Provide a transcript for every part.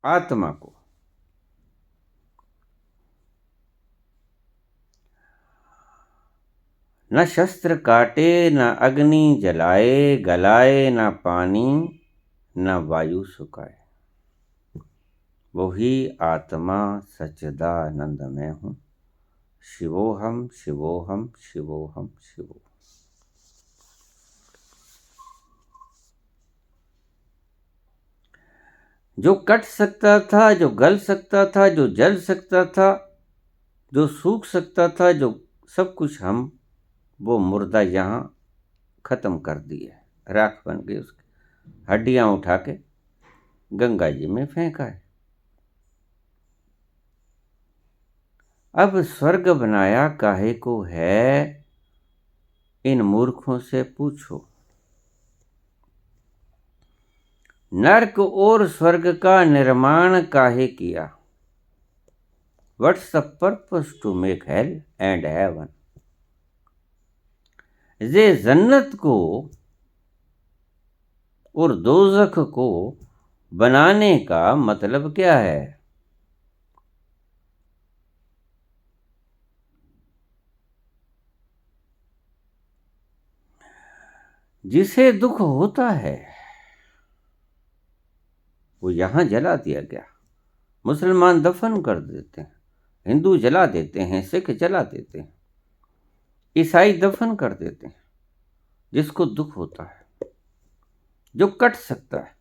आत्मा को। न शस्त्र काटे, न अग्नि जलाए, गलाए न पानी, न वायु सुखाए। वही आत्मा सच्चिदानंद में हूँ। शिवोहम शिवोहम शिवोहम शिवो। जो कट सकता था, जो गल सकता था, जो जल सकता था, जो सूख सकता था, जो सब कुछ हम वो मुर्दा यहाँ खत्म कर दिए, राख बन गई। उसकी हड्डियां उठा के गंगा जी में फेंका है। अब स्वर्ग बनाया काहे को है, इन मूर्खों से पूछो। नरक और स्वर्ग का निर्माण काहे किया? What's the purpose to make hell and heaven? ये जन्नत को और दोजख को बनाने का मतलब क्या है? जिसे दुख होता है वो यहां जला दिया गया। मुसलमान दफन कर देते हैं, हिंदू जला देते हैं, सिख जला देते हैं, ईसाई दफन कर देते हैं। जिसको दुख होता है, जो कट सकता है,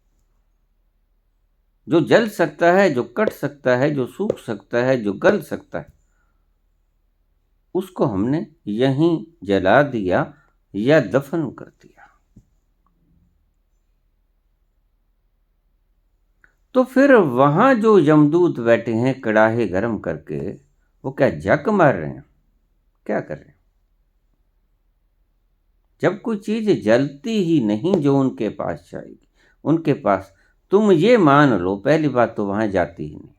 जो जल सकता है, जो कट सकता है, जो सूख सकता है, जो गल सकता है, उसको हमने यहीं जला दिया या दफन कर दिया। तो फिर वहां जो यमदूत बैठे हैं कड़ाहे गर्म करके, वो क्या जक मार रहे हैं? क्या कर रहे हैं? जब कोई चीज जलती ही नहीं जो उनके पास जाएगी, उनके पास, तुम ये मान लो, पहली बात तो वहां जाती ही नहीं।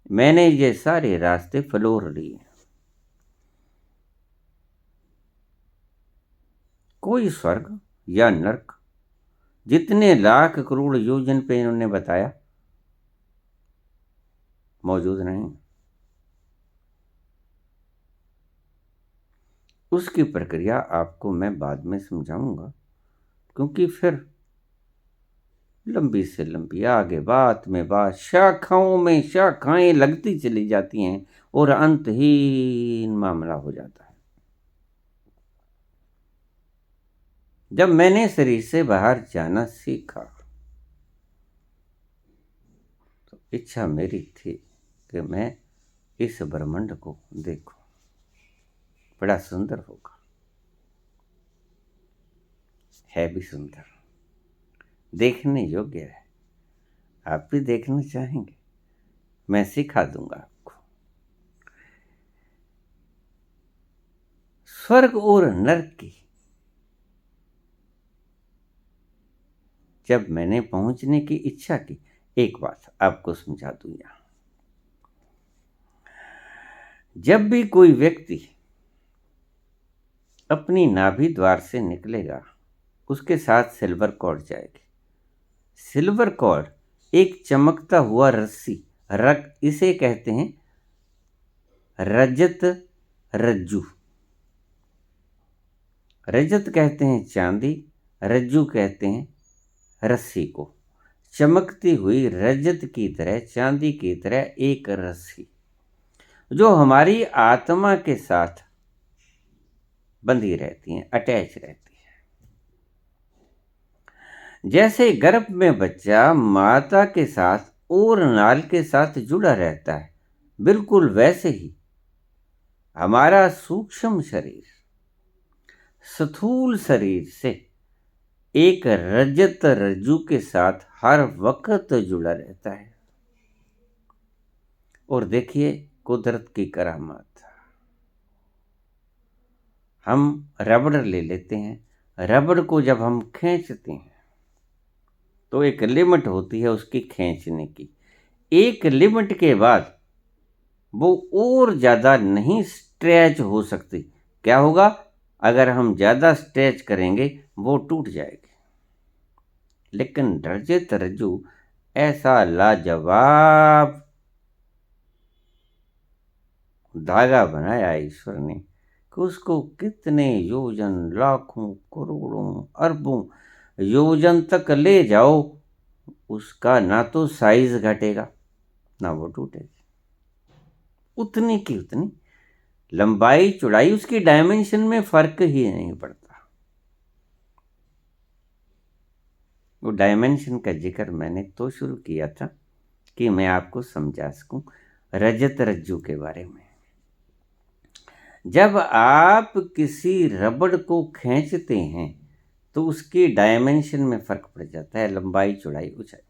मैंने ये सारे रास्ते फ्लोर लिए। कोई स्वर्ग या नरक जितने लाख करोड़ योजन पे इन्होंने बताया मौजूद नहीं। उसकी प्रक्रिया आपको मैं बाद में समझाऊंगा, क्योंकि फिर लंबी से लंबी, आगे बात में बात, शाखाओं में शाखाएं लगती चली जाती हैं और अंतहीन मामला हो जाता है। जब मैंने शरीर से बाहर जाना सीखा तो इच्छा मेरी थी कि मैं इस ब्रह्मांड को देखूं। बड़ा सुंदर होगा, है भी सुंदर, देखने योग्य है। आप भी देखना चाहेंगे? मैं सिखा दूंगा आपको। स्वर्ग और नरक की जब मैंने पहुंचने की इच्छा की, एक बात आपको समझा दूं यहां। जब भी कोई व्यक्ति अपनी नाभि द्वार से निकलेगा, उसके साथ सिल्वर कॉर्ड जाएगी। सिल्वर कॉर्ड एक चमकता हुआ रस्सी, इसे कहते हैं रजत रज्जू। रजत कहते हैं चांदी, रज्जू कहते हैं रस्सी को। चमकती हुई रजत की तरह, चांदी की तरह एक रस्सी जो हमारी आत्मा के साथ बंधी रहती है, अटैच रहती है। जैसे गर्भ में बच्चा माता के साथ और नाल के साथ जुड़ा रहता है, बिल्कुल वैसे ही हमारा सूक्ष्म शरीर स्थूल शरीर से एक रजत रज्जू के साथ हर वक्त जुड़ा रहता है। और देखिए कुदरत की करामात, हम रबड़ ले लेते हैं। रबड़ को जब हम खींचते हैं तो एक लिमिट होती है उसकी खींचने की। एक लिमिट के बाद वो और ज़्यादा नहीं स्ट्रेच हो सकती। क्या होगा? अगर हम ज़्यादा स्ट्रेच करेंगे वो टूट जाएगी। लेकिन रजत रज्जू ऐसा लाजवाब धागा बनाया ईश्वर ने कि उसको कितने योजन, लाखों, करोड़ों, अरबों योजन तक ले जाओ, उसका ना तो साइज घटेगा ना वो टूटेगी। उतनी की उतनी लंबाई चौड़ाई, उसकी डायमेंशन में फर्क ही नहीं पड़ता। वो डायमेंशन का जिक्र मैंने तो शुरू किया था कि मैं आपको समझा सकूं रजत रज्जू के बारे में। जब आप किसी रबड़ को खींचते हैं तो उसकी डायमेंशन में फर्क पड़ जाता है, लंबाई, चौड़ाई, ऊंचाई।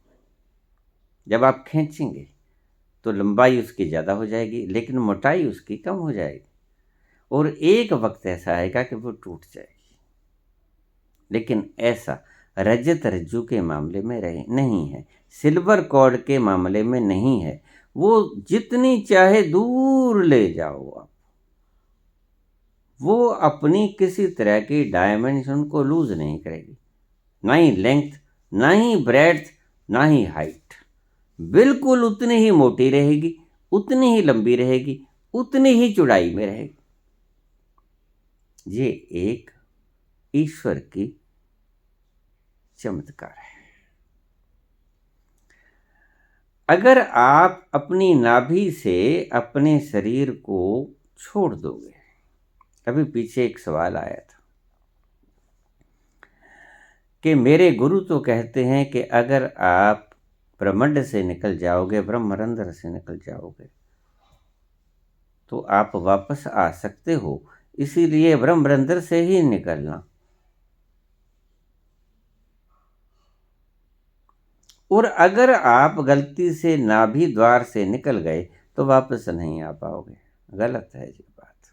जब आप खींचेंगे तो लंबाई उसकी ज़्यादा हो जाएगी लेकिन मोटाई उसकी कम हो जाएगी, और एक वक्त ऐसा आएगा कि वो टूट जाएगी। लेकिन ऐसा रजत रज्जू के मामले में नहीं है, सिल्वर कॉर्ड के मामले में नहीं है। वो जितनी चाहे दूर ले जाओ आप, वो अपनी किसी तरह की डायमेंशन को लूज नहीं करेगी, ना ही लेंथ, ना ही ब्रेड्थ, ना ही हाइट। बिल्कुल उतनी ही मोटी रहेगी, उतनी ही लंबी रहेगी, उतनी ही चौड़ाई में रहेगी। ये एक ईश्वर की चमत्कार है। अगर आप अपनी नाभि से अपने शरीर को छोड़ दोगे, अभी पीछे एक सवाल आया था कि मेरे गुरु तो कहते हैं कि अगर आप ब्रह्मांड से निकल जाओगे, ब्रह्मरंध्र से निकल जाओगे, तो आप वापस आ सकते हो, इसीलिए ब्रह्मरंध्र से ही निकलना। और अगर आप गलती से नाभि द्वार से निकल गए तो वापस नहीं आ पाओगे। गलत है ये बात।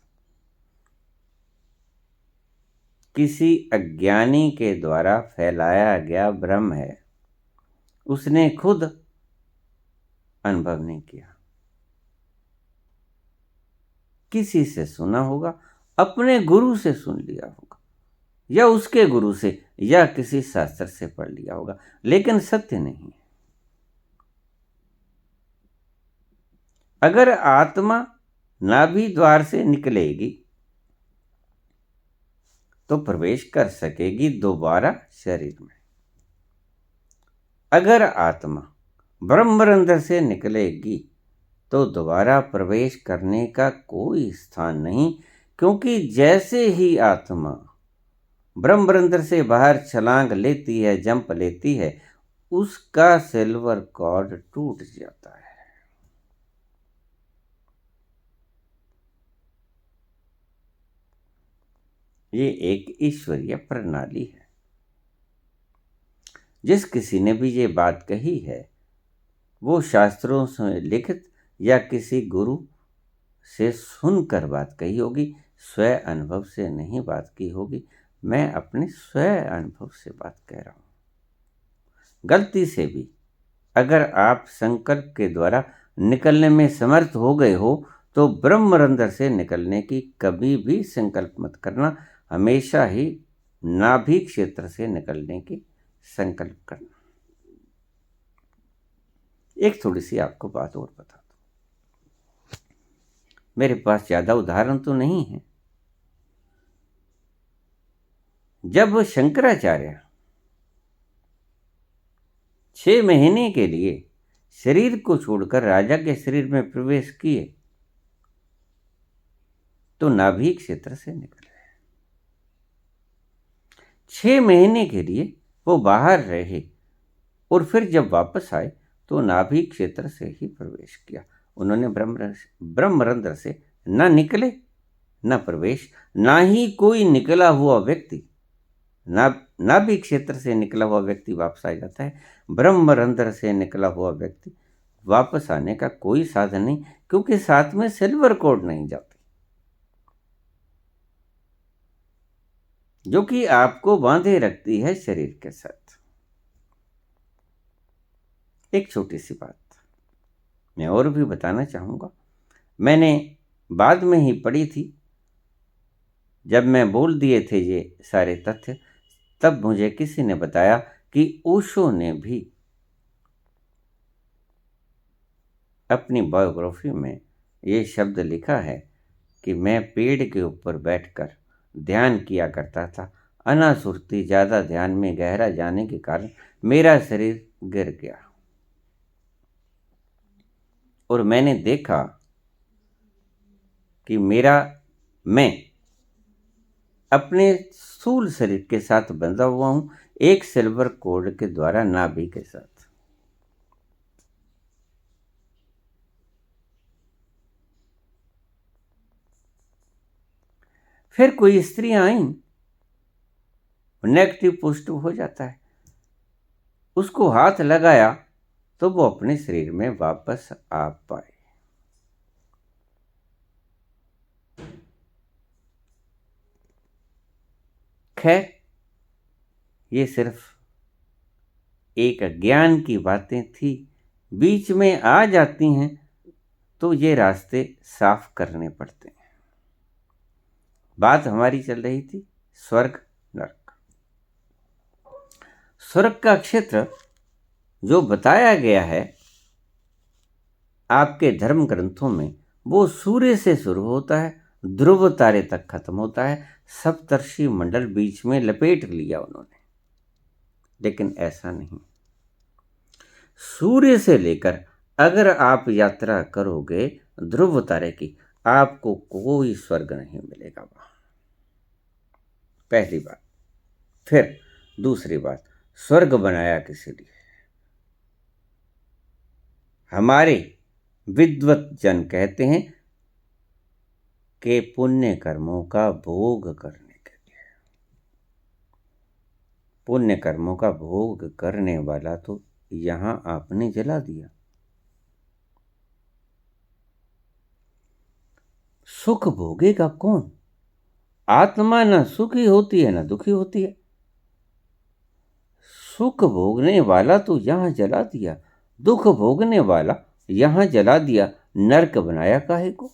किसी अज्ञानी के द्वारा फैलाया गया भ्रम है, उसने खुद अनुभव नहीं किया। किसी से सुना होगा, अपने गुरु से सुन लिया होगा, या उसके गुरु से, या किसी शास्त्र से पढ़ लिया होगा, लेकिन सत्य नहीं है। अगर आत्मा नाभि द्वार से निकलेगी तो प्रवेश कर सकेगी दोबारा शरीर में। अगर आत्मा ब्रह्मरंध्र से निकलेगी तो दोबारा प्रवेश करने का कोई स्थान नहीं, क्योंकि जैसे ही आत्मा ब्रह्मरंध्र से बाहर छलांग लेती है, जंप लेती है, उसका सिल्वर कॉर्ड टूट जाता है। ये एक ईश्वरीय प्रणाली है। जिस किसी ने भी ये बात कही है वो शास्त्रों से लिखित या किसी गुरु से सुनकर बात कही होगी, स्वयं अनुभव से नहीं बात की होगी। मैं अपने स्वयं अनुभव से बात कह रहा हूँ। गलती से भी अगर आप संकल्प के द्वारा निकलने में समर्थ हो गए हो तो ब्रह्मरंध्र से निकलने की कभी भी संकल्प मत करना। हमेशा ही नाभि क्षेत्र से निकलने की संकल्प करना। एक थोड़ी सी आपको बात और बता दूं। मेरे पास ज़्यादा उदाहरण तो नहीं है। जब शंकराचार्य 6 महीने के लिए शरीर को छोड़कर राजा के शरीर में प्रवेश किए तो नाभि क्षेत्र से निकले। 6 महीने के लिए वो बाहर रहे और फिर जब वापस आए तो नाभि क्षेत्र से ही प्रवेश किया। उन्होंने ब्रह्मरंध्र से ना निकले, ना प्रवेश, ना ही कोई निकला हुआ व्यक्ति, नाभि क्षेत्र से निकला हुआ व्यक्ति वापस आ जाता है। ब्रह्मरंध्र से निकला हुआ व्यक्ति वापस आने का कोई साधन नहीं, क्योंकि साथ में सिल्वर कॉर्ड नहीं जाती जो कि आपको बांधे रखती है शरीर के साथ। एक छोटी सी बात मैं और भी बताना चाहूँगा। मैंने बाद में ही पढ़ी थी, जब मैं बोल दिए थे ये सारे तथ्य, तब मुझे किसी ने बताया कि ओशो ने भी अपनी बायोग्राफी में ये शब्द लिखा है कि मैं पेड़ के ऊपर बैठकर ध्यान किया करता था। अनासुरती ज़्यादा ध्यान में गहरा जाने के कारण मेरा शरीर गिर गया और मैंने देखा कि मैं अपने स्थूल शरीर के साथ बंधा हुआ हूं, एक सिल्वर कोड के द्वारा नाभि के साथ। फिर कोई स्त्रियां आई, नेगेटिव पॉजिटिव हो जाता है, उसको हाथ लगाया तो वो अपने शरीर में वापस आ पाए। खैर, ये सिर्फ एक ज्ञान की बातें थी, बीच में आ जाती हैं तो ये रास्ते साफ करने पड़ते हैं। बात हमारी चल रही थी स्वर्ग नरक। स्वर्ग का क्षेत्र जो बताया गया है आपके धर्म ग्रंथों में, वो सूर्य से शुरू होता है, ध्रुव तारे तक खत्म होता है, सप्तर्षि मंडल बीच में लपेट लिया उन्होंने। लेकिन ऐसा नहीं, सूर्य से लेकर अगर आप यात्रा करोगे ध्रुव तारे की, आपको कोई स्वर्ग नहीं मिलेगा वहां। पहली बात। फिर दूसरी बात, स्वर्ग बनाया किस लिए? हमारे विद्वत जन कहते हैं कि पुण्य कर्मों का भोग करने के लिए। पुण्य कर्मों का भोग करने वाला तो यहां आपने जला दिया। सुख भोगेगा कौन? आत्मा न सुखी होती है न दुखी होती है। सुख भोगने वाला तो यहां जला दिया, दुख भोगने वाला यहां जला दिया, नरक बनाया काहे को?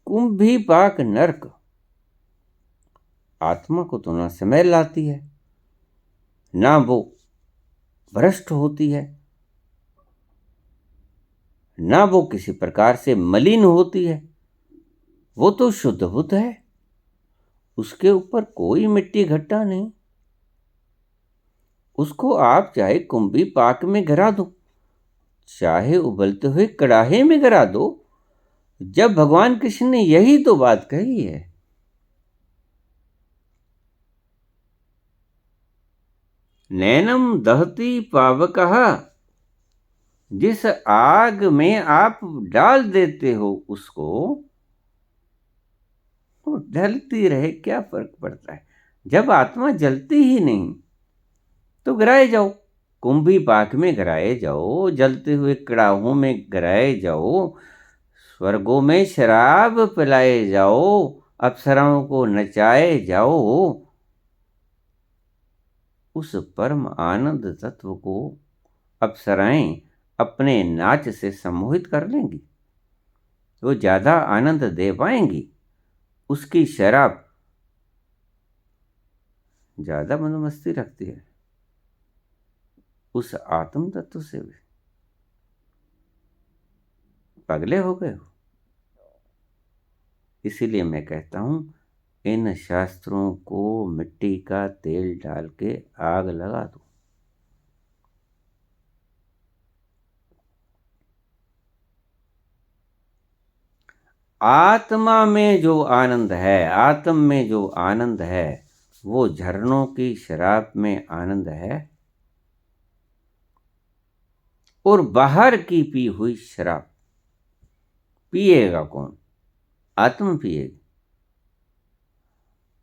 कुंभी पाक नरक आत्मा को तो ना समय लाती है, ना वो भ्रष्ट होती है, ना वो किसी प्रकार से मलिन होती है। वो तो शुद्ध बुद्ध है, उसके ऊपर कोई मिट्टी घट्टा नहीं। उसको आप चाहे कुंभी पाक में गिरा दो, चाहे उबलते हुए कड़ाहे में गिरा दो। जब भगवान कृष्ण ने यही तो बात कही है, नैनम दहती पावकः, जिस आग में आप डाल देते हो उसको, वो ढलती रहे, क्या फर्क पड़ता है? जब आत्मा जलती ही नहीं तो गिराए जाओ, कुंभी पाक में गिराए जाओ, जलते हुए कड़ाहों में गिराए जाओ, स्वर्गों में शराब पिलाए जाओ, अप्सराओं को नचाए जाओ। उस परम आनंद तत्व को अप्सराएं अपने नाच से सम्मोहित कर लेंगी, वो ज्यादा आनंद दे पाएंगी। उसकी शराब ज्यादा मधुमस्ती रखती है उस आत्म तत्व से भी। पगले हो गए हो? इसीलिए मैं कहता हूं, इन शास्त्रों को मिट्टी का तेल डाल के आग लगा दो। आत्मा में जो आनंद है, आत्म में जो आनंद है, वो झरनों की शराब में आनंद है। और बाहर की पी हुई शराब पिएगा कौन? आत्मा पिएगी।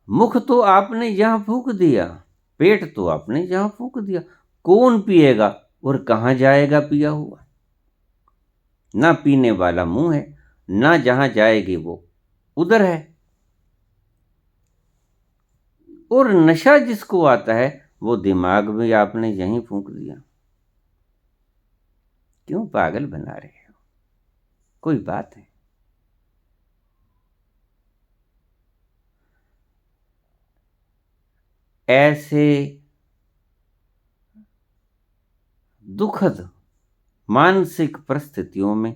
मुख तो आपने यहां फूंक दिया, पेट तो आपने यहां फूंक दिया, कौन पिएगा और कहां जाएगा पिया हुआ? ना पीने वाला मुंह है, ना जहां जाएगी वो उधर है। और नशा जिसको आता है वो दिमाग में आपने यहीं फूंक दिया। क्यों पागल बना रहे हो? कोई बात है? ऐसे दुखद मानसिक परिस्थितियों में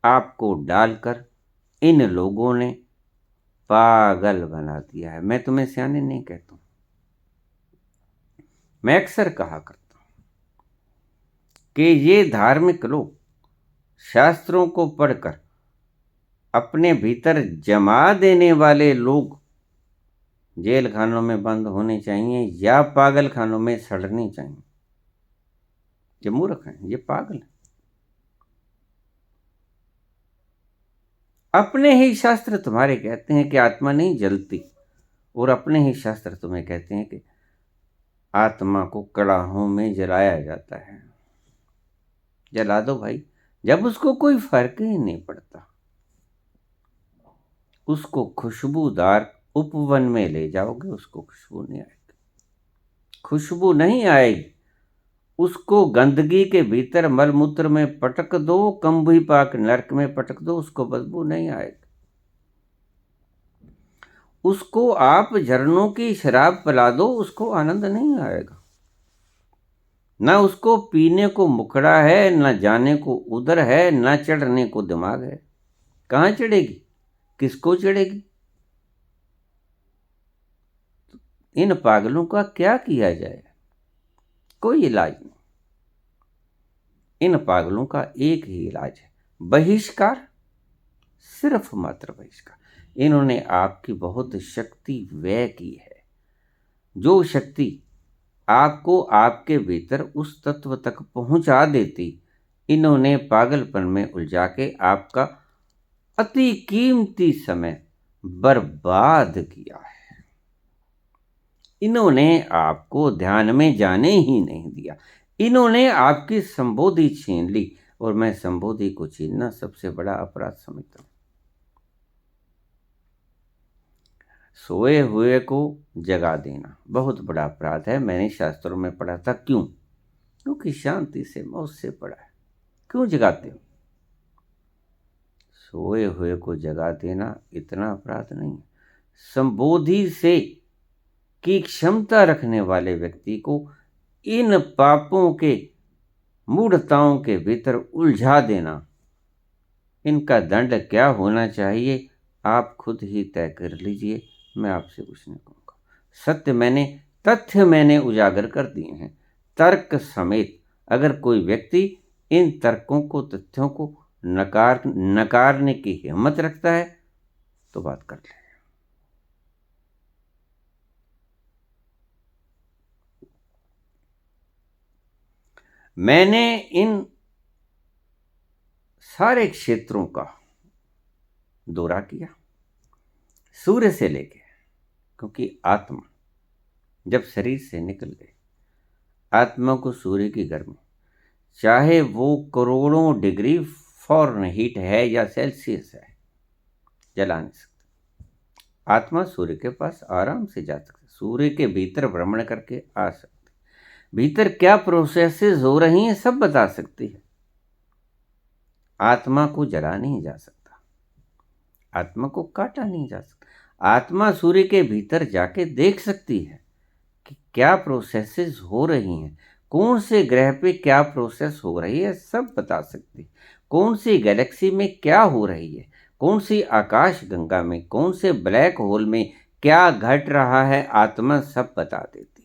आपको डालकर इन लोगों ने पागल बना दिया है। मैं तुम्हें सियाने नहीं कहता हूं, मैं अक्सर कहा करता हूं कि ये धार्मिक लोग शास्त्रों को पढ़कर अपने भीतर जमा देने वाले लोग जेल खानों में बंद होने चाहिए या पागल खानों में सड़ने चाहिए। ये मूर्ख हैं, ये पागल हैं। अपने ही शास्त्र तुम्हारे कहते हैं कि आत्मा नहीं जलती, और अपने ही शास्त्र तुम्हें कहते हैं कि आत्मा को कड़ाहों में जलाया जाता है। जला दो भाई, जब उसको कोई फर्क ही नहीं पड़ता। उसको खुशबूदार उपवन में ले जाओगे, उसको खुशबू नहीं आएगी, खुशबू नहीं आएगी। उसको गंदगी के भीतर मलमूत्र में पटक दो, कंबुई पाक नरक में पटक दो, उसको बदबू नहीं आएगी। उसको आप झरनों की शराब पिला दो, उसको आनंद नहीं आएगा। ना उसको पीने को मुखड़ा है, ना जाने को उदर है, ना चढ़ने को दिमाग है। कहाँ चढ़ेगी, किसको चढ़ेगी? इन पागलों का क्या किया जाए? कोई इलाज नहीं। इन पागलों का एक ही इलाज है, बहिष्कार, सिर्फ मात्र बहिष्कार। इन्होंने आपकी बहुत शक्ति व्यय की है। जो शक्ति आपको आपके भीतर उस तत्व तक पहुंचा देती, इन्होंने पागलपन में उलझा के आपका अति कीमती समय बर्बाद किया है। इन्होंने आपको ध्यान में जाने ही नहीं दिया। इन्होंने आपकी संबोधि छीन ली, और मैं संबोधि को छीनना सबसे बड़ा अपराध समझता हूं। सोए हुए को जगा देना बहुत बड़ा अपराध है। मैंने शास्त्रों में पढ़ा था। क्यों? क्योंकि शांति से मौत से पड़ा है। क्यों जगाते हो? सोए हुए को जगा देना इतना अपराध नहीं है। संबोधि से की क्षमता रखने वाले व्यक्ति को इन पापों के मूढ़ताओं के भीतर उलझा देना, इनका दंड क्या होना चाहिए आप खुद ही तय कर लीजिए। मैं आपसे कुछ नहीं कहूँगा। तथ्य मैंने उजागर कर दिए हैं तर्क समेत। अगर कोई व्यक्ति इन तर्कों को, तथ्यों को नकारने की हिम्मत रखता है तो बात कर ले। मैंने इन सारे क्षेत्रों का दौरा किया, सूर्य से लेके, क्योंकि आत्मा जब शरीर से निकल गई, आत्मा को सूर्य की गर्मी, चाहे वो करोड़ों डिग्री फॉरेनहीट है या सेल्सियस है, जला नहीं सकती। आत्मा सूर्य के पास आराम से जा सकती, सूर्य के भीतर भ्रमण करके आ सकती, भीतर क्या प्रोसेसेस हो रही हैं सब बता सकती है। आत्मा को जला नहीं जा सकता, आत्मा को काटा नहीं जा सकता। आत्मा सूर्य के भीतर जाके देख सकती है कि क्या प्रोसेसेस हो रही हैं, कौन से ग्रह पे क्या प्रोसेस हो रही है सब बता सकती है। कौन सी गैलेक्सी में क्या हो रही है, कौन सी आकाश गंगा में, कौन से ब्लैक होल में क्या घट रहा है, आत्मा सब बता देती है।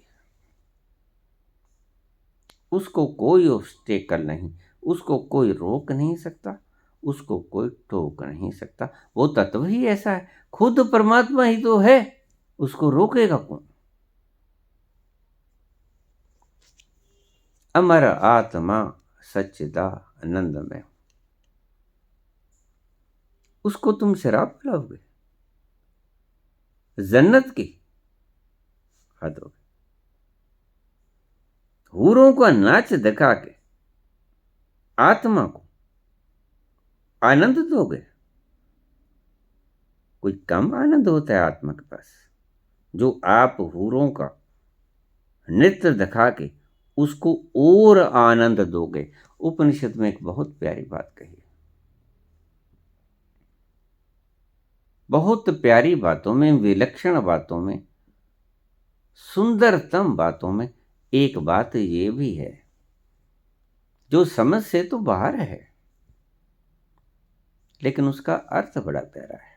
उसको कोई ऑब्स्टेकल नहीं, उसको कोई रोक नहीं सकता, उसको कोई टोक नहीं सकता। वो तत्व ही ऐसा है, खुद परमात्मा ही तो है, उसको रोकेगा कौन? अमर आत्मा सच्चिदानंदमय, उसको तुम शराब पिलाओगे? जन्नत की हद हो गई। हूरों का नाच दिखा के आत्मा को आनंद दोगे? कोई कम आनंद होता है आत्मा के पास जो आप हूरों का नृत्य दिखा के उसको और आनंद दोगे? उपनिषद में एक बहुत प्यारी बात कही है, बहुत प्यारी बातों में, विलक्षण बातों में, सुंदरतम बातों में एक बात ये भी है जो समझ से तो बाहर है, लेकिन उसका अर्थ बड़ा प्यारा है।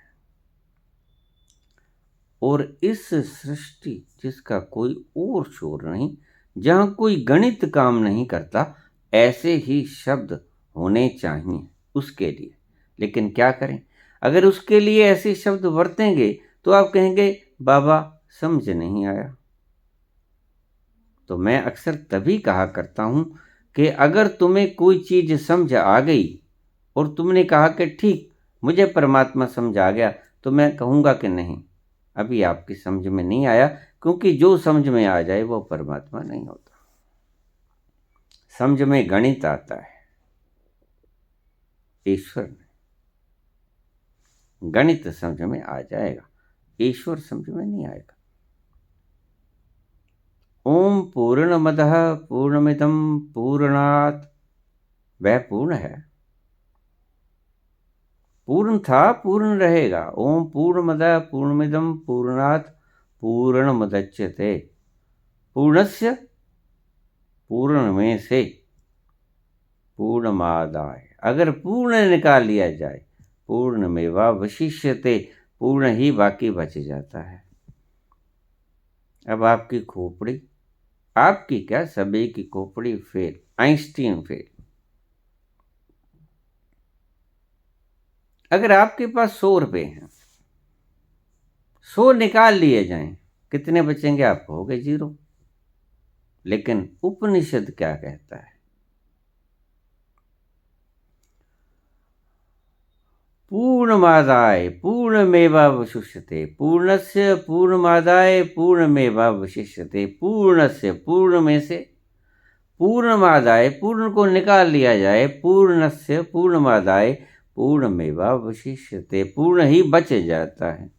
और इस सृष्टि जिसका कोई और शोर नहीं, जहां कोई गणित काम नहीं करता, ऐसे ही शब्द होने चाहिए उसके लिए। लेकिन क्या करें, अगर उसके लिए ऐसे शब्द बरतेंगे तो आप कहेंगे बाबा समझ नहीं आया। तो मैं अक्सर तभी कहा करता हूं कि अगर तुम्हें कोई चीज समझ आ गई और तुमने कहा कि ठीक मुझे परमात्मा समझ आ गया, तो मैं कहूंगा कि नहीं, अभी आपकी समझ में नहीं आया, क्योंकि जो समझ में आ जाए वो परमात्मा नहीं होता। समझ में गणित आता है, ईश्वर नहीं। गणित समझ में आ जाएगा, ईश्वर समझ में नहीं आएगा। ओम पूर्णमदः पूर्णमिदं पूर्णात्, वह पूर्ण है, पूर्ण था, पूर्ण रहेगा। ओम पूर्णमदः पूर्णमिदं पूर्णात् पूर्णमुदच्यते, पूर्णस्य पूर्ण में से पूर्णमादाय, अगर पूर्ण निकाल लिया जाए, पूर्णमेवावशिष्यते, पूर्ण ही बाकी बच जाता है। अब आपकी खोपड़ी, आपकी क्या सभी की खोपड़ी फेल, आइंस्टीन फेल। अगर आपके पास 100 रुपये हैं, 100 निकाल लिए जाएं, कितने बचेंगे? आप कहोगे 0। लेकिन उपनिषद क्या कहता है? पूर्णमादाय पूर्णमेवावशिष्यते, पूर्णस्य पूर्णमादाय पूर्णमेवावशिष्यते, पूर्णस्य पूर्ण में से पूर्णमादाय, पूर्ण को निकाल लिया जाए, पूर्णस्य पूर्णमादाय पूर्णमेवावशिष्यते, पूर्ण ही बच जाता है।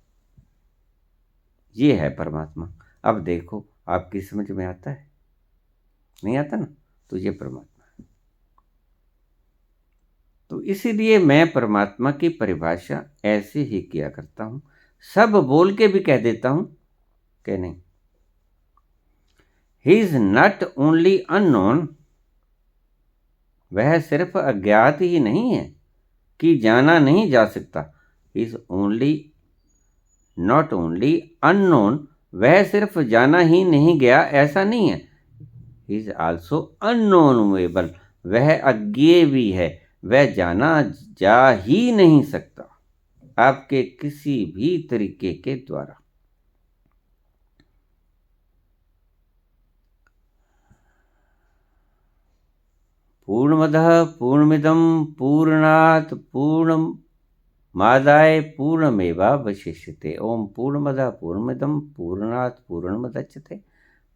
ये है परमात्मा। अब देखो आपकी समझ में आता है? नहीं आता ना? तो ये परमात्मा। तो इसीलिए मैं परमात्मा की परिभाषा ऐसे ही किया करता हूं, सब बोल के भी कह देता हूं कि नहीं, he is not only unknown, वह सिर्फ अज्ञात ही नहीं है कि जाना नहीं जा सकता। He is only not only unknown, वह सिर्फ जाना ही नहीं गया ऐसा नहीं है। ही इज आल्सो अननोनेबल, वह अज्ञेय भी है, वह जाना जा ही नहीं सकता आपके किसी भी तरीके के द्वारा। पूर्णमदः पूर्णमिदं पूर्णात् पूर्णमादाय पूर्णमेवावशिष्यते। ओम पूर्णमदः पूर्णमिदं पूर्णात् पूर्णमुदच्यते,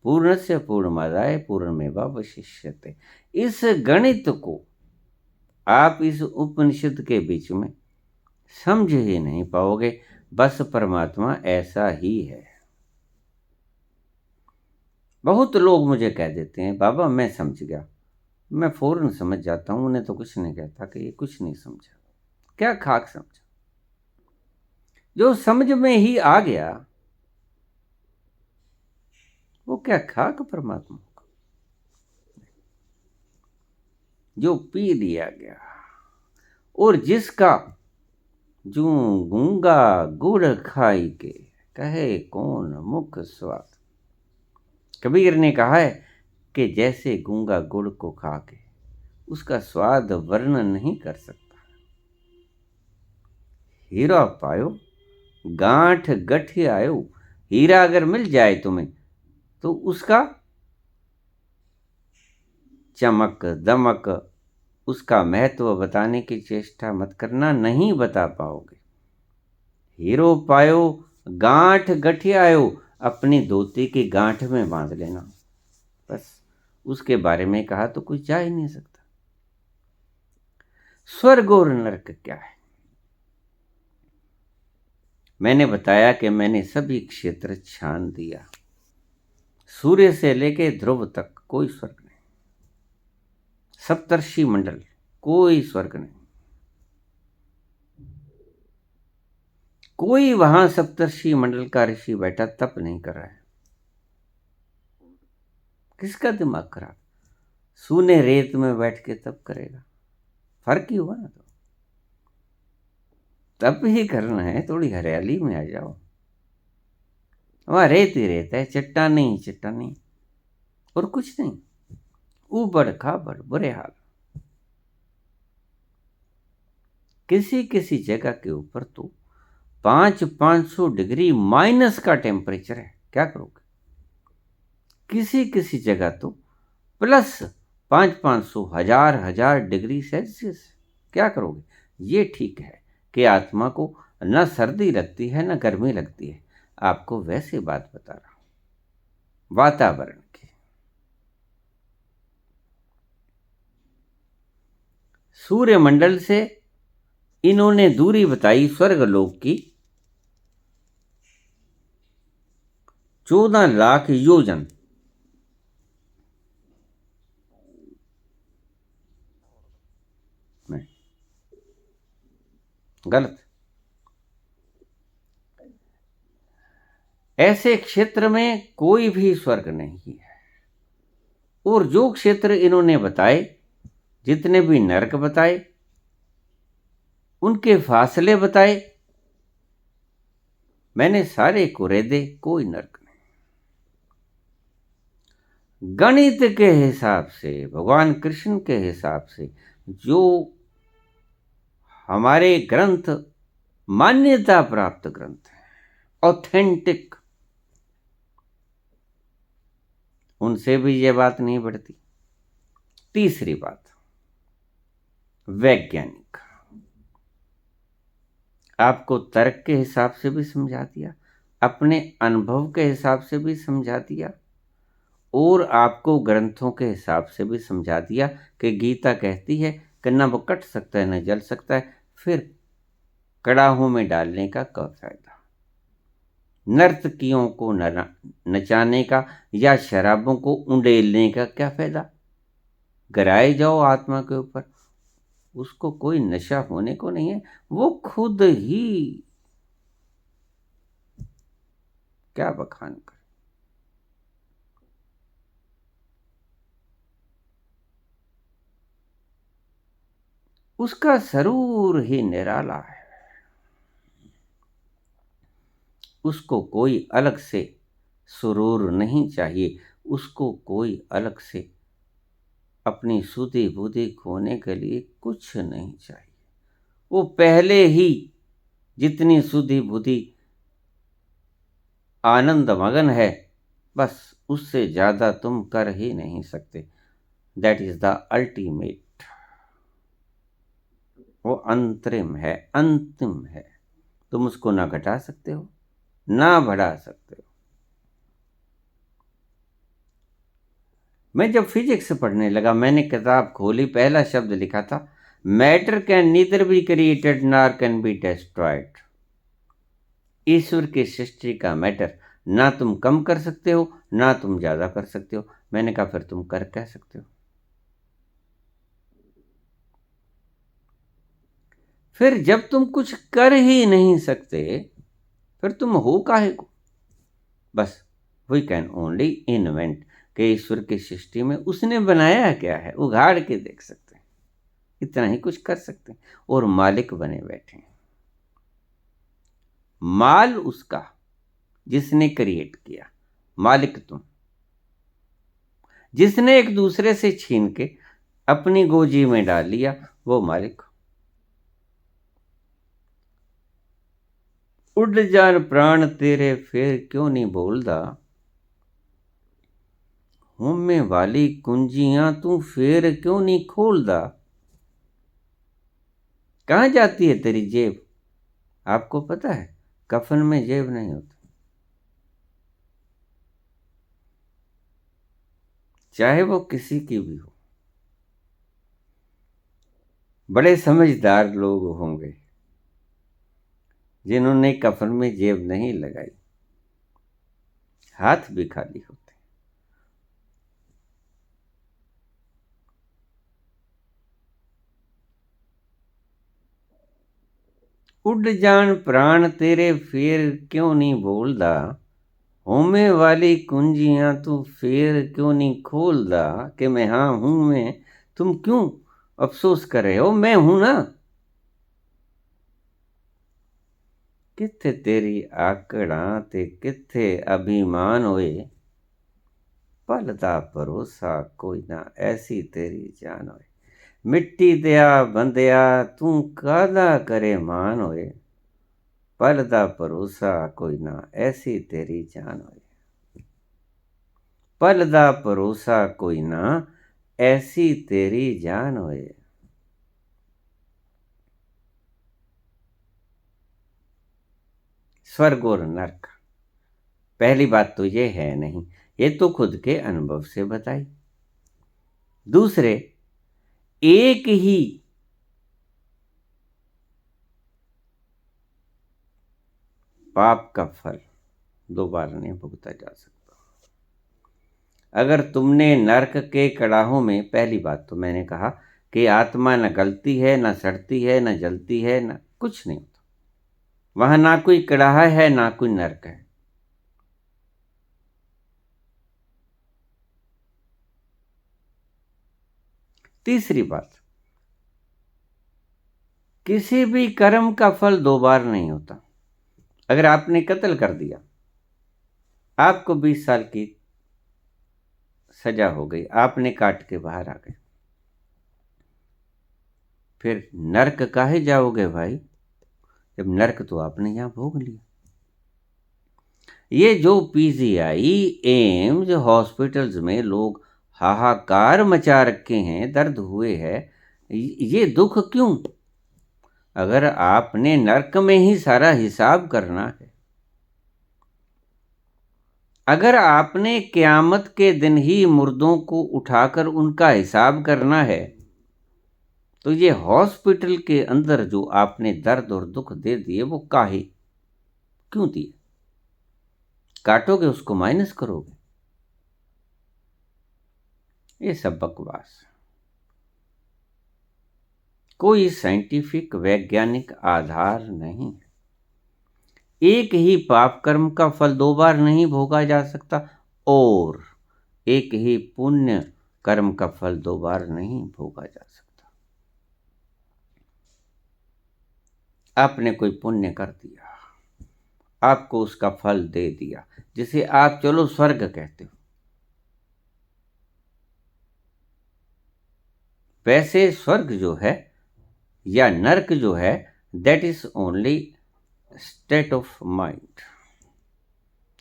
पूर्णस्य पूर्णमादाय पूर्णमेवावशिष्यते। इस गणित को आप इस उपनिषद के बीच में समझ ही नहीं पाओगे। बस परमात्मा ऐसा ही है। बहुत लोग मुझे कह देते हैं बाबा मैं समझ गया, मैं फौरन समझ जाता हूं, उन्हें तो कुछ नहीं कहता कि ये कुछ नहीं समझा। क्या खाक समझा? जो समझ में ही आ गया वो क्या खाक परमात्मा का? जो पी लिया गया, और जिसका जो गूंगा गुड़ खाई के कहे कौन मुख स्वाद। कबीर ने कहा है कि जैसे गूंगा गुड़ को खा के उसका स्वाद वर्णन नहीं कर सकता। हीरा पायो गांठ गठी आयो, हीरा अगर मिल जाए तुम्हें तो उसका चमक दमक, उसका महत्व बताने की चेष्टा मत करना, नहीं बता पाओगे। हीरो पायो गांठ गठियायो, अपनी धोती की गांठ में बांध लेना, बस। उसके बारे में कहा तो कुछ जा ही नहीं सकता। स्वर्ग और नरक क्या है? मैंने बताया कि मैंने सभी क्षेत्र छान दिया, सूर्य से लेके ध्रुव तक कोई स्वर्ग नहीं, सप्तर्षि मंडल कोई स्वर्ग नहीं, कोई वहां सप्तर्षि मंडल का ऋषि बैठा तप नहीं कर रहा है। किसका दिमाग खराब? सूने रेत में बैठ के तब करेगा, फर्क ही हुआ ना। तो तब ही करना है, थोड़ी हरियाली में आ जाओ। वहां रेत ही रेत है, चट्टान नहीं चट्टान नहीं, और कुछ नहीं। ऊबड़ खाबड़ बुरे हाल। किसी किसी जगह के ऊपर तो 500 डिग्री माइनस का टेम्परेचर है, क्या करोगे? किसी किसी जगह तो प्लस 500 हजार डिग्री सेल्सियस, क्या करोगे? ये ठीक है कि आत्मा को न सर्दी लगती है न गर्मी लगती है। आपको वैसे बात बता रहा हूं वातावरण की। सूर्यमंडल से इन्होंने दूरी बताई स्वर्गलोक की 14 लाख योजन। नहीं, गलत। ऐसे क्षेत्र में कोई भी स्वर्ग नहीं है। और जो क्षेत्र इन्होंने बताए, जितने भी नरक बताए, उनके फासले बताए, मैंने सारे कुरेदे, कोई नरक नहीं। गणित के हिसाब से, भगवान कृष्ण के हिसाब से जो हमारे ग्रंथ मान्यता प्राप्त ग्रंथ हैं, ऑथेंटिक, उनसे भी ये बात नहीं बढ़ती। तीसरी बात, वैज्ञानिक आपको तर्क के हिसाब से भी समझा दिया, अपने अनुभव के हिसाब से भी समझा दिया, और आपको ग्रंथों के हिसाब से भी समझा दिया कि गीता कहती है कि न वो कट सकता है न जल सकता है, फिर कड़ाहों में डालने का क्या फायदा? नर्तकियों को नचाने का या शराबों को उंडेलने का क्या फायदा? गिराए जाओ आत्मा के ऊपर, उसको कोई नशा होने को नहीं है, वो खुद ही क्या बखान कर। उसका सरूर ही निराला है, उसको कोई अलग से सुरूर नहीं चाहिए, उसको कोई अलग से अपनी सुधी बुद्धि खोने के लिए कुछ नहीं चाहिए। वो पहले ही जितनी सुधी बुद्धि आनंद मगन है, बस उससे ज्यादा तुम कर ही नहीं सकते। That is the ultimate. वो अंतरिम है, अंतिम है। तुम उसको ना घटा सकते हो ना बढ़ा सकते हो। मैं जब फिजिक्स पढ़ने लगा, मैंने किताब खोली, पहला शब्द लिखा था, matter can neither be created nor can be destroyed. ईश्वर की सृष्टि का मैटर ना तुम कम कर सकते हो ना तुम ज्यादा कर सकते हो। मैंने कहा फिर तुम कर कह सकते हो? फिर जब तुम कुछ कर ही नहीं सकते, फिर तुम हो काहे को? बस वी कैन ओनली इन्वेंट, कि ईश्वर की सृष्टि में उसने बनाया क्या है, उघाड़ के देख सकते हैं, इतना ही कुछ कर सकते हैं। और मालिक बने बैठे हैं। माल उसका जिसने क्रिएट किया, मालिक तुम। जिसने एक दूसरे से छीन के अपनी गोजी में डाल लिया, वो मालिक। उड़ जान प्राण तेरे फिर क्यों नहीं बोलदा, होमे वाली कुंजियां तू फिर क्यों नहीं खोलदा। कहां जाती है तेरी जेब? आपको पता है, कफन में जेब नहीं होती। चाहे वो किसी की भी हो। बड़े समझदार लोग होंगे जिन्होंने कफन में जेब नहीं लगाई, हाथ भी खाली होते। उड़ जान प्राण तेरे फिर क्यों नहीं बोलदा, होमे वाली कुंजियां तू फेर क्यों नहीं खोलदा कि मैं हाँ हूं मैं, तुम क्यों अफसोस कर रहे हो, मैं हूं ना। किथे तेरी आकड़ां ते किथे अभिमान होए, पलदा भरोसा कोई ना ऐसी तेरी जान होए। मिट्टी दिया बंदिया तू कादा करे मान होए, पलदा भरोसा कोई ना ऐसी तेरी जान होए। पलदा भरोसा कोई ना ऐसी तेरी जान होए। स्वर्ग और नरक, पहली बात तो ये है नहीं, ये तो खुद के अनुभव से बताई। दूसरे, एक ही पाप का फल दो बार नहीं भुगता जा सकता। अगर तुमने नरक के कड़ाहों में, पहली बात तो मैंने कहा कि आत्मा न गलती है, न सड़ती है, न जलती है, न कुछ नहीं होता वहां, ना कोई कड़ाहा है ना कोई नरक है। तीसरी बात, किसी भी कर्म का फल दो बार नहीं होता। अगर आपने कत्ल कर दिया, आपको 20 साल की सजा हो गई, आपने काट के बाहर आ गए, फिर नरक काहे जाओगे भाई, जब नरक तो आपने यहां भोग लिया। ये जो पीजीआई, एम्स, हॉस्पिटल्स में लोग हाहाकार मचा रखे हैं, दर्द हुए है, ये दुख क्यों? अगर आपने नरक में ही सारा हिसाब करना है, अगर आपने क़यामत के दिन ही मुर्दों को उठाकर उनका हिसाब करना है, तो ये हॉस्पिटल के अंदर जो आपने दर्द और दुख दे दिए वो काहे क्यों दिए? काटोगे उसको माइनस करोगे, ये सब बकवास, कोई साइंटिफिक वैज्ञानिक आधार नहीं। एक ही पाप कर्म का फल दो बार नहीं भोगा जा सकता, और एक ही पुण्य कर्म का फल दो बार नहीं भोगा जा सकता। आपने कोई पुण्य कर दिया, आपको उसका फल दे दिया, जिसे आप चलो स्वर्ग कहते हो, वैसे स्वर्ग जो है या नरक जो है, that is only state of mind.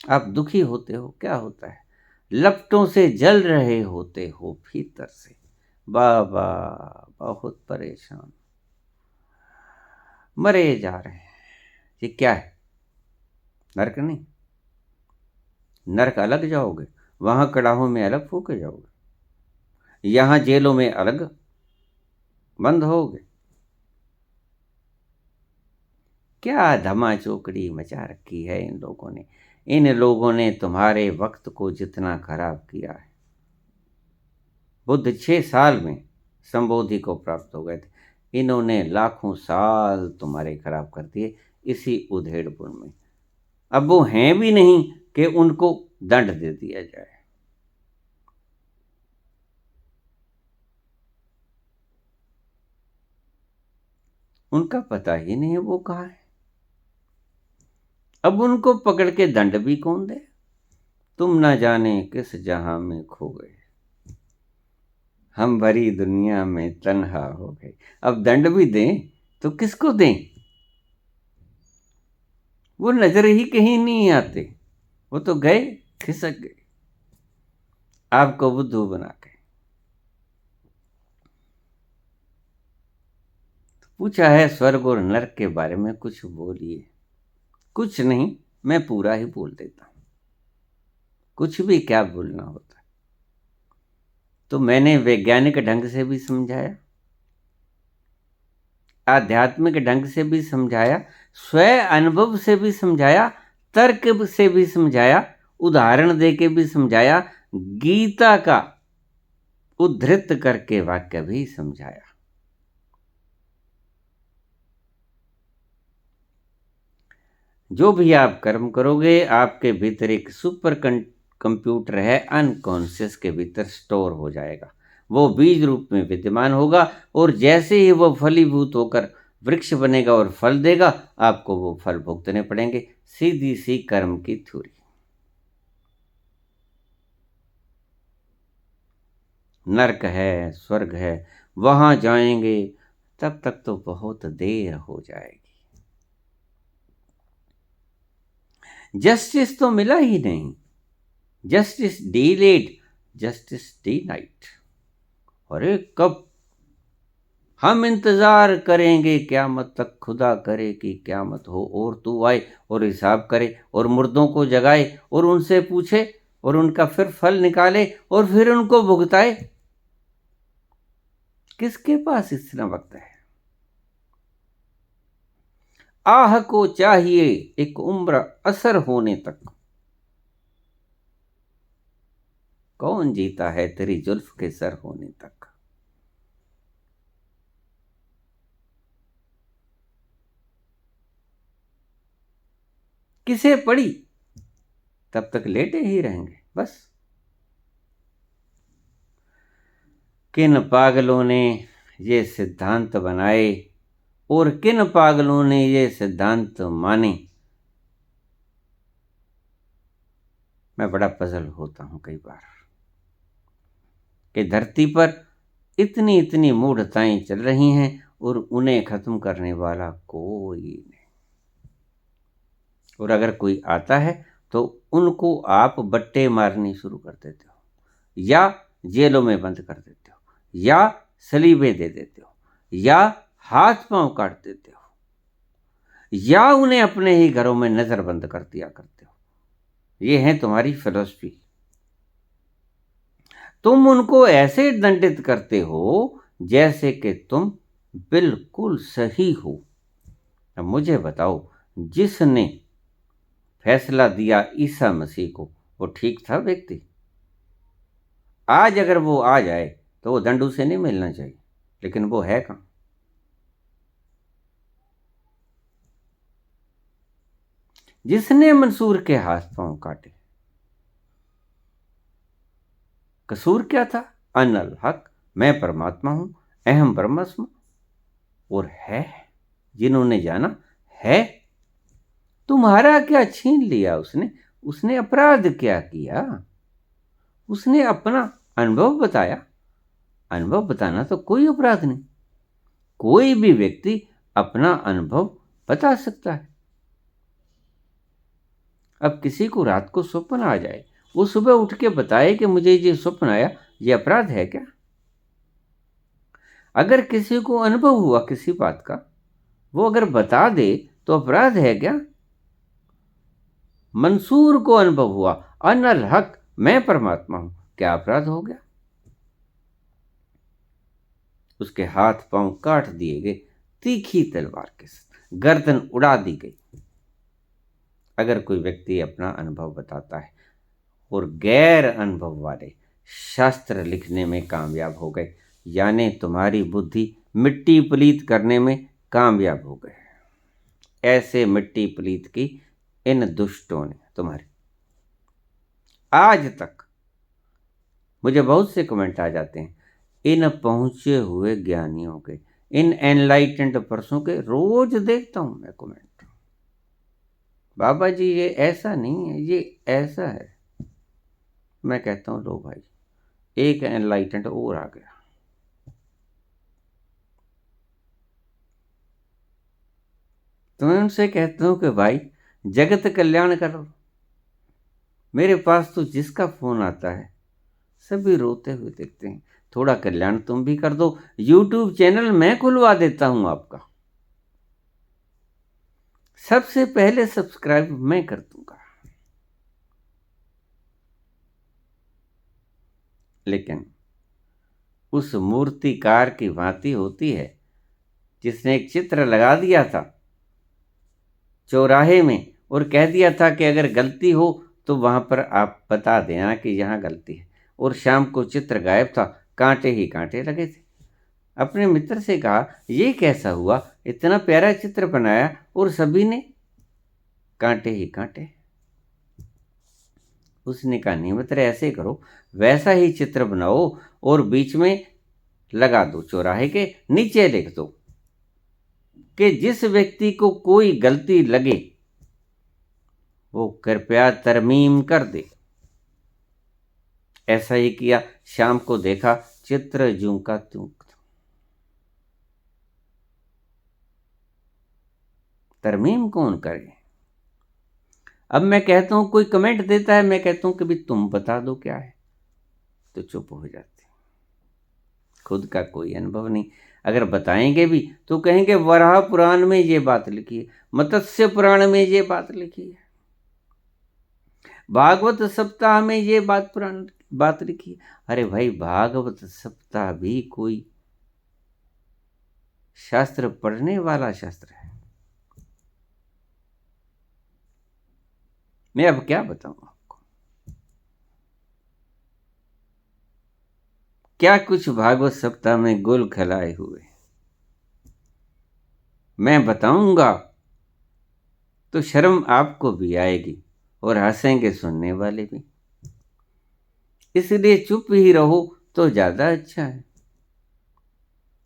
आप दुखी होते हो, क्या होता है, लपटों से जल रहे होते हो भीतर से, बाबा बहुत परेशान, मरे जा रहे हैं। ये क्या है? नरक नहीं। नरक अलग जाओगे, वहां कड़ाहों में अलग फूके जाओगे, यहां जेलों में अलग बंद होगे। क्या धमा चौकड़ी मचा रखी है इन लोगों ने। इन लोगों ने तुम्हारे वक्त को जितना खराब किया है। बुद्ध 6 साल में संबोधि को प्राप्त हो गए थे, इन्होंने लाखों साल तुम्हारे खराब कर दिए इसी उधेड़पुर में। अब वो हैं भी नहीं कि उनको दंड दे दिया जाए। उनका पता ही नहीं है वो कहाँ है। अब उनको पकड़ के दंड भी कौन दे? तुम ना जाने किस जहां में खो गए, हम भरी दुनिया में तन्हा हो गए। अब दंड भी दें तो किसको दें? वो नजर ही कहीं नहीं आते, वो तो गए, खिसक गए आपको बुद्धू बना के। पूछा है स्वर्ग और नरक के बारे में कुछ बोलिए। कुछ नहीं, मैं पूरा ही बोल देता हूं, कुछ भी क्या बोलना होता है। तो मैंने वैज्ञानिक ढंग से भी समझाया, आध्यात्मिक ढंग से भी समझाया, स्व अनुभव से भी समझाया, तर्क से भी समझाया, उदाहरण दे के भी समझाया, गीता का उद्धृत करके वाक्य भी समझाया। जो भी आप कर्म करोगे आपके भीतर एक सुपर कंप्यूटर है, अनकॉन्शियस के भीतर स्टोर हो जाएगा। वो बीज रूप में विद्यमान होगा और जैसे ही वो फलीभूत होकर वृक्ष बनेगा और फल देगा, आपको वो फल भुगतने पड़ेंगे। सीधी सी कर्म की थ्योरी। नरक है, स्वर्ग है, वहां जाएंगे, तब तक तो बहुत देर हो जाएगी। जस्टिस तो मिला ही नहीं, जस्टिस डिलेड, जस्टिस डिनाइड। अरे कब हम इंतजार करेंगे क्यामत तक, खुदा करे कि क्यामत हो और तू आए और हिसाब करे और मुर्दों को जगाए और उनसे पूछे और उनका फिर फल निकाले और फिर उनको भुगताए। किसके पास इतना वक्त है? आह को चाहिए एक उम्र असर होने तक। कौन जीता है तेरी जुल्फ के सर होने तक? किसे पड़ी, तब तक लेटे ही रहेंगे बस। किन पागलों ने ये सिद्धांत बनाए और किन पागलों ने ये सिद्धांत माने, मैं बड़ा पजल होता हूं कई बार कि धरती पर इतनी इतनी मूढ़ताएं चल रही हैं और उन्हें खत्म करने वाला कोई नहीं। और अगर कोई आता है तो उनको आप बट्टे मारनी शुरू कर देते हो, या जेलों में बंद कर देते हो, या सलीबे दे देते हो, या हाथ पांव काट देते हो, या उन्हें अपने ही घरों में नजरबंद कर दिया करते हो। ये है तुम्हारी फिलॉसफी। तुम उनको ऐसे दंडित करते हो जैसे कि तुम बिल्कुल सही हो। अब मुझे बताओ, जिसने फैसला दिया ईसा मसीह को, वो ठीक था व्यक्ति? आज अगर वो आ जाए तो वो दंडू से नहीं मिलना चाहिए, लेकिन वो है कहाँ? जिसने मंसूर के हाथ पांव काटे, कसूर क्या था? अनल हक, मैं परमात्मा हूं, अहम ब्रह्मस्म। और है, जिन्होंने जाना है। तुम्हारा क्या छीन लिया उसने? उसने अपराध क्या किया? उसने अपना अनुभव बताया। अनुभव बताना तो कोई अपराध नहीं। कोई भी व्यक्ति अपना अनुभव बता सकता है। अब किसी को रात को स्वप्न आ जाए, वो सुबह उठ के बताए कि मुझे ये स्वप्न आया, ये अपराध है क्या? अगर किसी को अनुभव हुआ किसी बात का, वो अगर बता दे तो अपराध है क्या? मंसूर को अनुभव हुआ, अनल हक, मैं परमात्मा हूं, क्या अपराध हो गया? उसके हाथ पांव काट दिए गए तीखी तलवार के साथ, गर्दन उड़ा दी गई। अगर कोई व्यक्ति अपना अनुभव बताता है और गैर अनुभव वाले शास्त्र लिखने में कामयाब हो गए, यानी तुम्हारी बुद्धि मिट्टी पलीत करने में कामयाब हो गए। ऐसे मिट्टी पलीत की इन दुष्टों ने तुम्हारी आज तक, मुझे बहुत से कमेंट आ जाते हैं इन पहुंचे हुए ज्ञानियों के, इन एनलाइटेंड पर्सों के, रोज देखता हूं मैं कमेंट। बाबा जी ये ऐसा नहीं है, ये ऐसा है। मैं कहता हूं लो भाई, एक एनलाइटेंड और आ गया। तो मैं उनसे कहता हूं कि भाई जगत कल्याण करो। मेरे पास तो जिसका फोन आता है सभी रोते हुए देखते हैं। थोड़ा कल्याण तुम भी कर दो, यूट्यूब चैनल मैं खुलवा देता हूं आपका, सबसे पहले सब्सक्राइब मैं कर दूंगा। लेकिन उस मूर्तिकार की भांति होती है जिसने एक चित्र लगा दिया था चौराहे में और कह दिया था कि अगर गलती हो तो वहां पर आप बता देना कि यहाँ गलती है, और शाम को चित्र गायब था, कांटे ही कांटे लगे थे। अपने मित्र से कहा ये कैसा हुआ, इतना प्यारा चित्र बनाया और सभी ने कांटे ही कांटे। उसने कहा नहीं मित्र, ऐसे करो, वैसा ही चित्र बनाओ और बीच में लगा दो, चौराहे के नीचे लिख दो कि जिस व्यक्ति को कोई गलती लगे वो कृपया तरमीम कर दे। ऐसा ही किया। शाम को देखा चित्र ज्यों का त्यों। तरमीम कौन करे? अब मैं कहता हूं, कोई कमेंट देता है, मैं कहता हूं कि भी तुम बता दो क्या है, तो चुप हो जाते। खुद का कोई अनुभव नहीं। अगर बताएंगे भी तो कहेंगे वराह पुराण में ये बात लिखी है, मत्स्य पुराण में ये बात लिखी है, भागवत सप्ताह में ये बात लिखी है। अरे भाई, भागवत सप्ताह भी कोई शास्त्र पढ़ने वाला शास्त्र है। मैं अब क्या बताऊं आपको? क्या कुछ भागवत सप्ताह में गुल खिलाए हुए मैं बताऊंगा तो शर्म आपको भी आएगी और हंसेंगे सुनने वाले भी। इसलिए चुप ही रहो तो ज्यादा अच्छा है।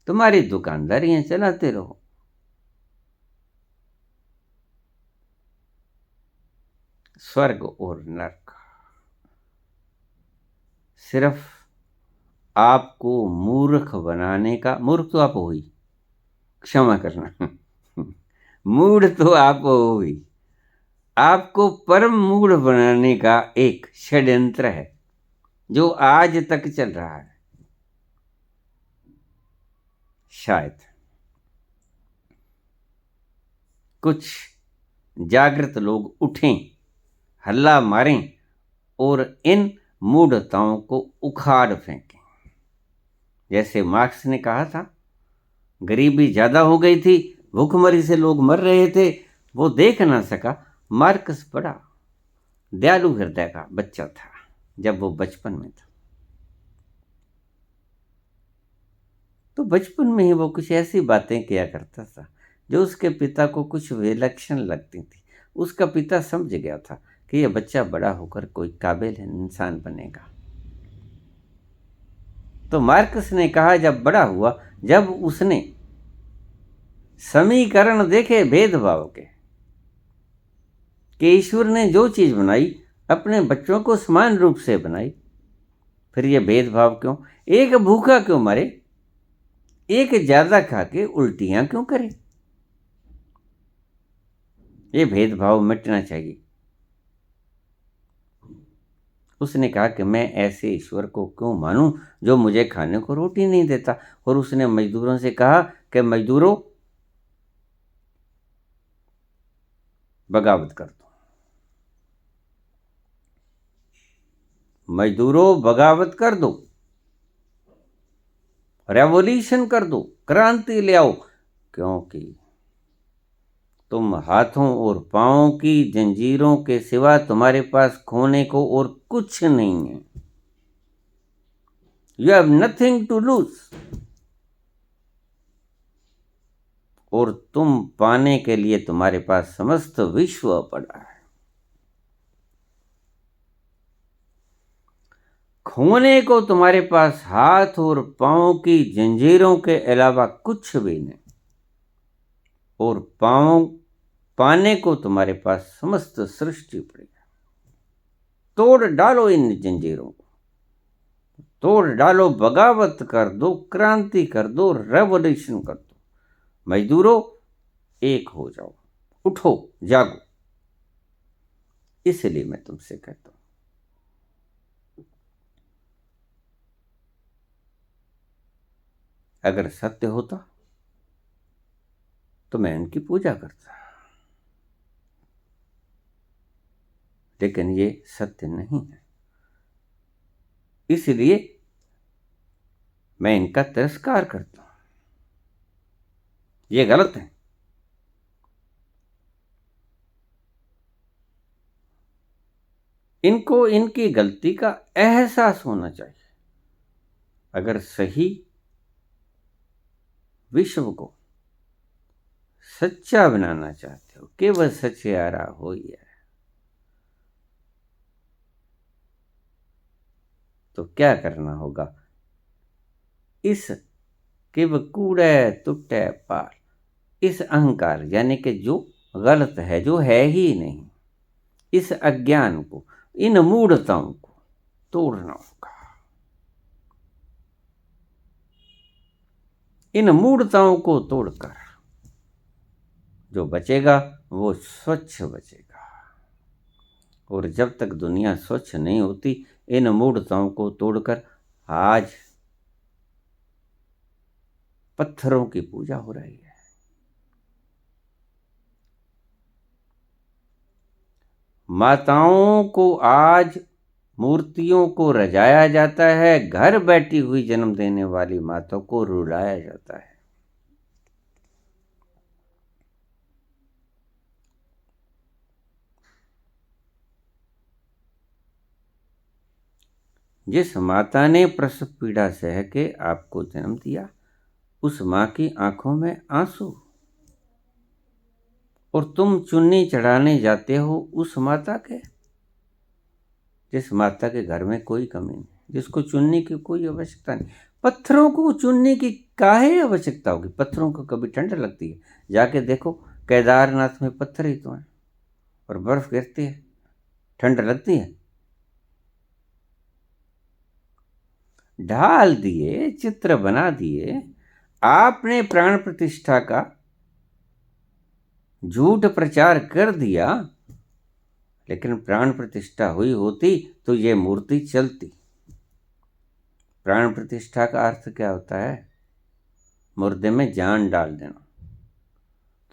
तुम्हारी दुकानदारियां चलाते रहो। स्वर्ग और नरक सिर्फ आपको मूर्ख बनाने का, मूर्ख तो आप हो ही, क्षमा करना मूढ़ तो आप हो ही, आपको परम मूढ़ बनाने का एक षड्यंत्र है जो आज तक चल रहा है। शायद कुछ जागृत लोग उठें, हल्ला मारें और इन मूढ़ताओं को उखाड़ फेंकें। जैसे मार्क्स ने कहा था, गरीबी ज्यादा हो गई थी, भूखमरी से लोग मर रहे थे, वो देख ना सका। मार्क्स बड़ा दयालु हृदय का बच्चा था जब वो बचपन में था, तो बचपन में ही वो कुछ ऐसी बातें किया करता था जो उसके पिता को कुछ विलक्षण लगती थी। उसका पिता समझ गया था कि यह बच्चा बड़ा होकर कोई काबिल इंसान बनेगा। तो मार्क्स ने कहा, जब बड़ा हुआ, जब उसने समीकरण देखे भेदभाव के, कि ईश्वर ने जो चीज बनाई अपने बच्चों को समान रूप से बनाई, फिर यह भेदभाव क्यों? एक भूखा क्यों मरे, एक ज्यादा खा के उल्टियां क्यों करे? ये भेदभाव मिटना चाहिए। उसने कहा कि मैं ऐसे ईश्वर को क्यों मानूं जो मुझे खाने को रोटी नहीं देता। और उसने मजदूरों से कहा कि मजदूरों, बगावत कर दो, मजदूरों बगावत कर दो, रेवोल्यूशन कर दो, क्रांति ले आओ, क्योंकि तुम हाथों और पांवों की जंजीरों के सिवा तुम्हारे पास खोने को और कुछ नहीं है। You have nothing to lose. और तुम पाने के लिए तुम्हारे पास समस्त विश्व पड़ा है। खोने को तुम्हारे पास हाथ और पांव की जंजीरों के अलावा कुछ भी नहीं, और पाने को तुम्हारे पास समस्त सृष्टि पड़ी है। तोड़ डालो इन जंजीरों को, तोड़ डालो, बगावत कर दो, क्रांति कर दो, रेवोल्यूशन कर दो। मजदूरों, एक हो जाओ, उठो, जागो। इसलिए मैं तुमसे कहता हूं, अगर सत्य होता तो मैं इनकी पूजा करता, लेकिन ये सत्य नहीं है, इसलिए मैं इनका तिरस्कार करता हूं। ये गलत है। इनको इनकी गलती का एहसास होना चाहिए। अगर सही विश्व को सच्चा बनाना चाहते हो, केवल सच्चारा हो ही है, तो क्या करना होगा? इस किव कूड़े टुट्टे पार, इस अहंकार यानी कि जो गलत है, जो है ही नहीं, इस अज्ञान को, इन मूढ़ताओं को तोड़ना होगा। इन मूढ़ताओं को तोड़कर जो बचेगा वो स्वच्छ बचेगा। और जब तक दुनिया स्वच्छ नहीं होती, इन मूढ़ताओं को तोड़कर आज पत्थरों की पूजा हो रही है। माताओं को आज मूर्तियों को रजाया जाता है, घर बैठी हुई जन्म देने वाली माता को रुलाया जाता है। जिस माता ने प्रसव पीड़ा सह के आपको जन्म दिया, उस माँ की आंखों में आंसू, और तुम चुन्नी चढ़ाने जाते हो उस माता के, जिस माता के घर में कोई कमी नहीं, जिसको चुनने की कोई आवश्यकता नहीं। पत्थरों को चुनने की काहे आवश्यकता होगी? पत्थरों को कभी ठंड लगती है? जाके देखो, केदारनाथ में पत्थर ही तो हैं और बर्फ गिरती है, ठंड लगती है? ढाल दिए, चित्र बना दिए, आपने प्राण प्रतिष्ठा का झूठ प्रचार कर दिया, लेकिन प्राण प्रतिष्ठा हुई होती तो ये मूर्ति चलती। प्राण प्रतिष्ठा का अर्थ क्या होता है? मुर्दे में जान डाल देना।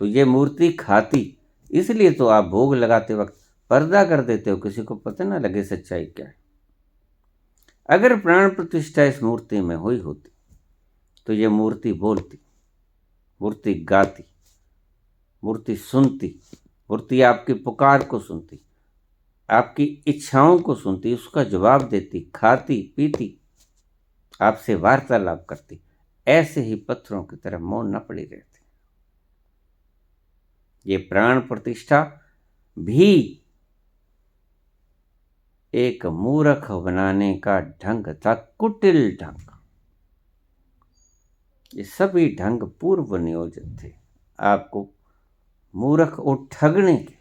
तो ये मूर्ति खाती, इसलिए तो आप भोग लगाते वक्त पर्दा कर देते हो, किसी को पता ना लगे सच्चाई क्या है। अगर प्राण प्रतिष्ठा इस मूर्ति में हुई होती तो ये मूर्ति बोलती, मूर्ति गाती, मूर्ति सुनती, मूर्ति आपकी पुकार को सुनती, आपकी इच्छाओं को सुनती, उसका जवाब देती, खाती पीती, आपसे वार्तालाप करती। ऐसे ही पत्थरों की तरह मौन न पड़ी रहती। ये प्राण प्रतिष्ठा भी एक मूर्ख बनाने का ढंग था, कुटिल ढंग। ये सभी ढंग पूर्व नियोजित थे, आपको मूर्ख और ठगने के,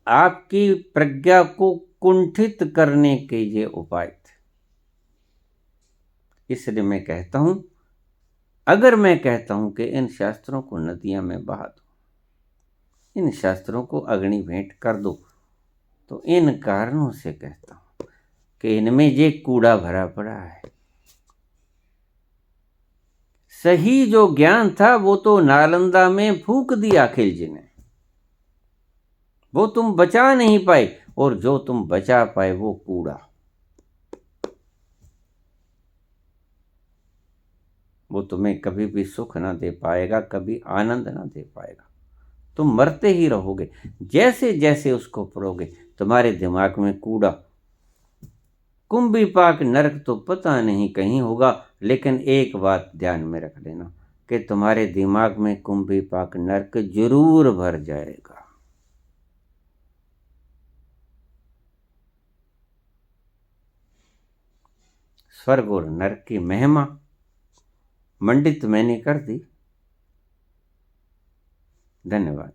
आपकी प्रज्ञा को कुंठित करने के ये उपाय थे। इसलिए मैं कहता हूं, अगर मैं कहता हूं कि इन शास्त्रों को नदियां में बहा दो, इन शास्त्रों को अग्नि भेंट कर दो, तो इन कारणों से कहता हूं कि इनमें ये कूड़ा भरा पड़ा है। सही जो ज्ञान था वो तो नालंदा में फूंक दिया खिलजी ने, वो तुम बचा नहीं पाए, और जो तुम बचा पाए वो कूड़ा, वो तुम्हें कभी भी सुख ना दे पाएगा, कभी आनंद ना दे पाएगा। तुम मरते ही रहोगे। जैसे जैसे उसको पढ़ोगे तुम्हारे दिमाग में कूड़ा, कुंभी पाक नरक तो पता नहीं कहीं होगा, लेकिन एक बात ध्यान में रख लेना कि तुम्हारे दिमाग में कुंभी पाक नरक जरूर भर जाएगा। स्वर्ग और नरक की महिमा मंडित मैंने कर दी। धन्यवाद।